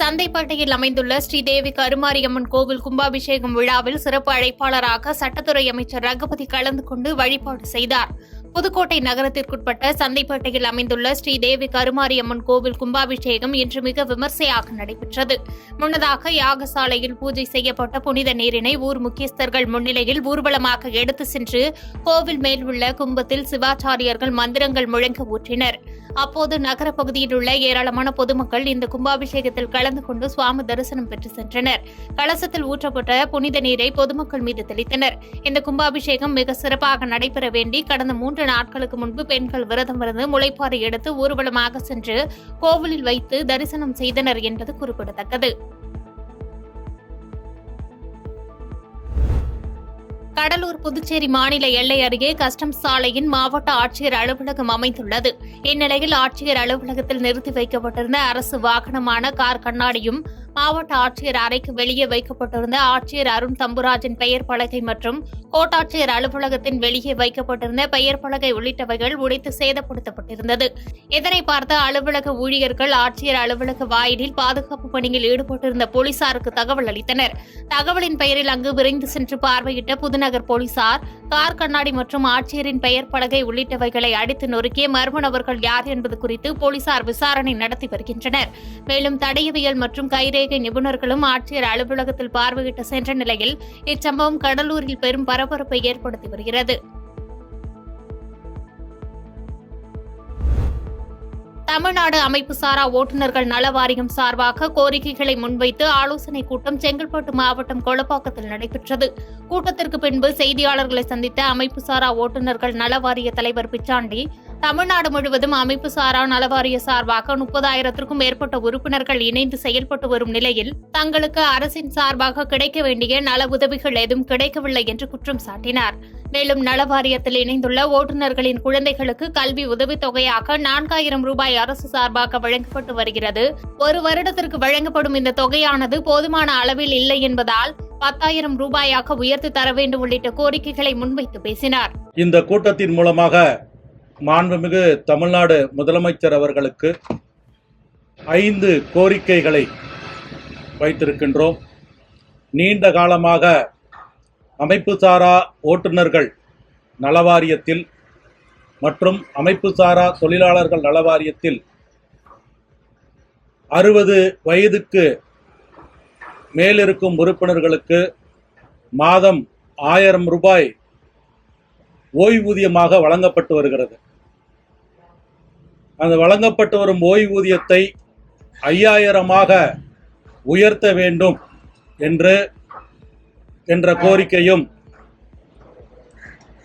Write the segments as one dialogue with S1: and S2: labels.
S1: சந்தைப்பேட்டையில் அமைந்துள்ள ஸ்ரீதேவி கருமாரியம்மன் கோவில் கும்பாபிஷேகம் விழாவில் சிறப்பு அழைப்பாளராக சட்டத்துறை அமைச்சர் ரகுபதி கலந்து கொண்டு வழிபாடு செய்தார். புதுக்கோட்டை நகரத்திற்குட்பட்ட சந்தைப்பேட்டையில் அமைந்துள்ள ஸ்ரீதேவி கருமாரியம்மன் கோவில் கும்பாபிஷேகம் இன்று மிக விமர்சையாக நடைபெற்றது. முன்னதாக யாகசாலையில் பூஜை செய்யப்பட்ட புனித நீரினை ஊர் முக்கியஸ்தர்கள் முன்னிலையில் ஊர்வலமாக எடுத்து சென்று கோவில் மேல் உள்ள கும்பத்தில் சிவாச்சாரியர்கள் மந்திரங்கள் முழங்க ஊற்றினர். அப்போது நகர பகுதியில் உள்ள ஏராளமான பொதுமக்கள் இந்த கும்பாபிஷேகத்தில் கலந்து கொண்டு சுவாமி தரிசனம் பெற்று சென்றனர். கலசத்தில் ஊற்றப்பட்ட புனித நீரை பொதுமக்கள் மீது தெளித்தனர். இந்த கும்பாபிஷேகம் மிக சிறப்பாக நடைபெற வேண்டி கடந்த 3 நாட்களுக்கு முன்பு பெண்கள் விரதம் இருந்து முளைப்பாறை எடுத்து ஊர்வலமாக சென்று கோவிலில் வைத்து தரிசனம் செய்தனர் என்பது குறிப்பிடத்தக்கது. கடலூர் புதுச்சேரி மாநில எல்லை அருகே கஸ்டம்ஸ் சாலையின் மாவட்ட ஆட்சியர் அலுவலகம் அமைந்துள்ளது. இந்நிலையில் ஆட்சியர் அலுவலகத்தில் நிறுத்தி வைக்கப்பட்டிருந்த அரசு வாகனமான கார் கண்ணாடியும் மாவட்ட ஆட்சியர் அறைக்கு வெளியே வைக்கப்பட்டிருந்த ஆட்சியர் அருண் தம்புராஜின் பெயர் பலகை மற்றும் கோட்டாட்சியர் அலுவலகத்தின் வெளியே வைக்கப்பட்டிருந்த பெயர் பலகை உள்ளிட்டவைகள் உடைத்து சேதப்படுத்தப்பட்டிருந்தது. இதனை பார்த்த அலுவலக ஊழியர்கள் ஆட்சியர் அலுவலக வாயிலில் பாதுகாப்பு பணியில் ஈடுபட்டிருந்த போலீசாருக்கு தகவல் அளித்தனர். தகவலின் பெயரில் அங்கு விரைந்து சென்று பார்வையிட்ட புதுநகர் போலீசார் கார் கண்ணாடி மற்றும் ஆட்சியரின் பெயர் பலகை உள்ளிட்டவைகளை அடித்து நொறுக்கிய மர்ம நபர்கள் யார் என்பது குறித்து போலீசார் விசாரணை நடத்தி வருகின்றனர். மேலும் தடயவியல் மற்றும் கைரேகை நிபுணர்களும் ஆட்சியர் அலுவலகத்தில் பார்வையிட்டு சென்ற நிலையில் இச்சம்பவம் கடலூரில் பெரும் பரபரப்பை ஏற்படுத்தி வருகிறது. தமிழ்நாடு அமைப்பு சாரா ஓட்டுநர்கள் நல வாரியம் சார்பாக கோரிக்கைகளை முன்வைத்து ஆலோசனைக் கூட்டம் செங்கல்பட்டு மாவட்டம் கொளப்பாக்கத்தில் நடைபெற்றது. கூட்டத்திற்கு பின்பு செய்தியாளர்களை சந்தித்த அமைப்பு சாரா ஓட்டுநர்கள் நல வாரிய தலைவர் பிச்சாண்டி, தமிழ்நாடு முழுவதும் அமைப்பு சாரா நலவாரிய சார்பாக 30,000க்கும் மேற்பட்ட உறுப்பினர்கள் இணைந்து செயல்பட்டு வரும் நிலையில் தங்களுக்கு அரசின் சார்பாக கிடைக்க வேண்டிய நல உதவிகள் எதுவும் கிடைக்கவில்லை என்று குற்றம் சாட்டினார். மேலும் நலவாரியத்தில் இணைந்துள்ள ஓட்டுநர்களின் குழந்தைகளுக்கு கல்வி உதவித்தொகையாக 4,000 ரூபாய் அரசு சார்பாக வழங்கப்பட்டு வருகிறது. ஒரு வருடத்திற்கு வழங்கப்படும் இந்த தொகையானது போதுமான அளவில் இல்லை என்பதால் 10,000 ரூபாயாக உயர்த்தி தர வேண்டும் உள்ளிட்ட கோரிக்கைகளை முன்வைத்து பேசினார்.
S2: இந்த கூட்டத்தின் மூலமாக மாண்புமிகு தமிழ்நாடு முதலமைச்சர் அவர்களுக்கு 5 கோரிக்கைகளை வைத்திருக்கின்றோம். நீண்ட காலமாக அமைப்புசாரா ஓட்டுநர்கள் நலவாரியத்தில் மற்றும் அமைப்புசாரா தொழிலாளர்கள் நலவாரியத்தில் 60 வயதுக்கு மேலிருக்கும் உறுப்பினர்களுக்கு மாதம் 1000 ரூபாய் ஓய்வூதியமாக வழங்கப்பட்டு வருகிறது. அந்த வழங்கப்பட்டு வரும் ஓய்வூதியத்தை 5,000ஆக உயர்த்த வேண்டும் என்ற கோரிக்கையும்,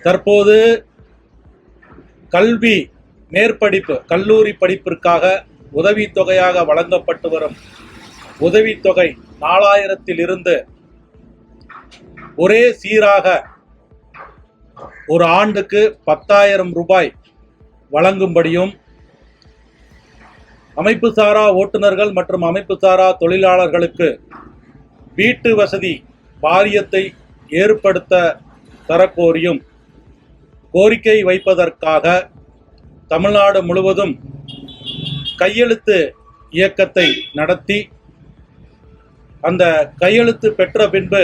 S2: தற்போது கல்வி மேற்படிப்பு கல்லூரி படிப்பிற்காக உதவித்தொகையாக வழங்கப்பட்டு வரும் உதவித்தொகை 4,000 ஒரே சீராக ஒரு ஆண்டுக்கு 10,000 ரூபாய் வழங்கும்படியும், அமைப்புசாரா ஓட்டுநர்கள் மற்றும் அமைப்புசாரா தொழிலாளர்களுக்கு வீட்டு வசதி வாரியத்தை ஏற்படுத்த தரக்கோரியும் கோரிக்கை வைப்பதற்காக தமிழ்நாடு முழுவதும் கையெழுத்து இயக்கத்தை நடத்தி, அந்த கையெழுத்து பெற்ற பின்பு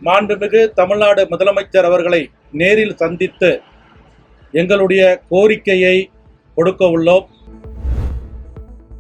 S2: மாண்புமிகு தமிழ்நாடு முதலமைச்சர் அவர்களை நேரில் சந்தித்து எங்களுடைய கோரிக்கையை கொடுக்க உள்ளோம்.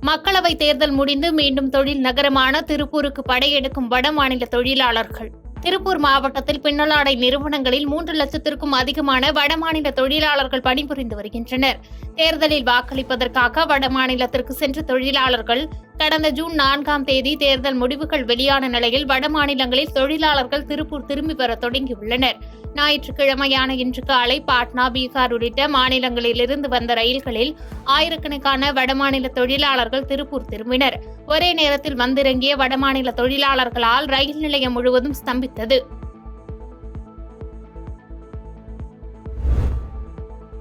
S1: மக்களவைத் தேர்தல் முடிந்து மீண்டும் தொழில் நகரமான திருப்பூருக்கு படையெடுக்கும் வடமாநில தொழிலாளர்கள். திருப்பூர் மாவட்டத்தில் பின்னலாடை நிறுவனங்களில் 3 லட்சத்திற்கும் அதிகமான வடமாநில தொழிலாளர்கள் பணிபுரிந்து வருகின்றனர். தேர்தலில் வாக்களிப்பதற்காக வடமாநிலத்திற்கு சென்ற தொழிலாளர்கள் கடந்த ஜூன் 4ஆம் தேதி தேர்தல் முடிவுகள் வெளியான நிலையில் வடமாநிலங்களில் தொழிலாளர்கள் திருப்பூர் திரும்பி வர தொடங்கியுள்ளனர். ஞாயிற்றுக்கிழமையான இன்று காலை பாட்னா, பீகார் உள்ளிட்ட மாநிலங்களிலிருந்து வந்த ரயில்களில் ஆயிரக்கணக்கான வடமாநில தொழிலாளர்கள் திருப்பூர் திரும்பினர். ஒரே நேரத்தில் வந்திறங்கிய வடமாநில தொழிலாளர்களால் ரயில் நிலையம் முழுவதும் ஸ்தம்பித்தது.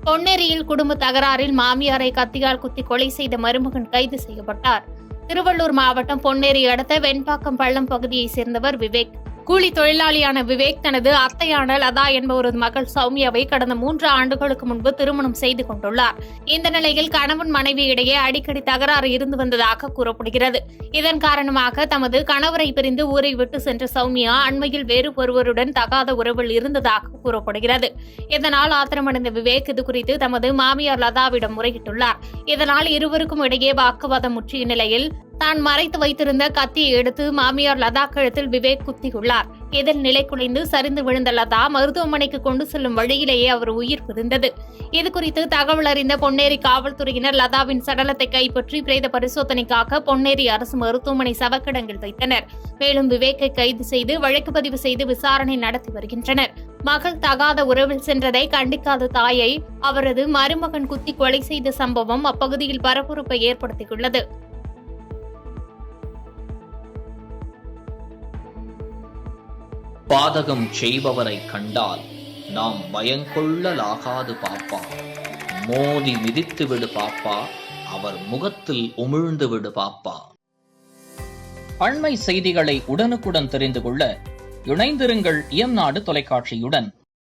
S1: பொன்னேரியில் குடும்ப தகராறில் மாமியாரை கத்தியால் குத்தி கொலை செய்த மருமகன் கைது செய்யப்பட்டார். திருவள்ளூர் மாவட்டம் பொன்னேரி அடுத்த வெண்பாக்கம் பள்ளம் பகுதியைச் சேர்ந்தவர் விவேக். கூலி தொழிலாளியான விவேக் தனது அத்தையான லதா என்பவரது மகள் சௌமியாவை கடந்த 3 ஆண்டுகளுக்கு முன்பு திருமணம் செய்து கொண்டுள்ளார். இந்த நிலையில் கணவன் மனைவி இடையே அடிக்கடி தகராறு இருந்து வந்ததாக கூறப்படுகிறது. இதன் காரணமாக தமது கணவரை பிரிந்து ஊரை விட்டு சென்ற சௌமியா அண்மையில் வேறு ஒருவருடன் தகாத உறவில் இருந்ததாக கூறப்படுகிறது. இதனால் ஆத்திரமடைந்த விவேக் இதுகுறித்து தமது மாமியார் லதாவிடம் முறையிட்டுள்ளார். இதனால் இருவருக்கும் இடையே வாக்குவாதம் முற்றிய நிலையில் தான் மறைத்து வைத்திருந்த கத்தியை எடுத்து மாமியார் லதா கழுத்தில் விவேக் குத்தியுள்ளார். இதில் நிலை குலைந்து சரிந்து விழுந்த லதா மருத்துவமனைக்கு கொண்டு செல்லும் வழியிலேயே அவர் உயிர் பிரிந்தது. இதுகுறித்து தகவல் அறிந்த பொன்னேரி காவல்துறையினர் லதாவின் சடலத்தை கைப்பற்றி பிரேத பரிசோதனைக்காக பொன்னேரி அரசு மருத்துவமனை சவக்கிடங்கில் வைத்தனர். மேலும் விவேக்கை கைது செய்து வழக்கு பதிவு செய்து விசாரணை நடத்தி வருகின்றனர். மகள் தகாத உறவில் சென்றதை கண்டிக்காத தாயை அவரது மருமகன் குத்தி கொலை செய்த சம்பவம் அப்பகுதியில் பரபரப்பை ஏற்படுத்தியுள்ளது.
S3: பாதகம் செய்பவரை கண்டால் நாம் பயங்கொள்ளலாகாது பாப்பா. மோதி மிதித்து விடு பாப்பா, அவர் முகத்தில் உமிழ்ந்து விடு பாப்பா. அண்மை செய்திகளை உடனுக்குடன் தெரிந்து கொள்ள இணைந்திருங்கள் இயம்நாடு தொலைக்காட்சியுடன்.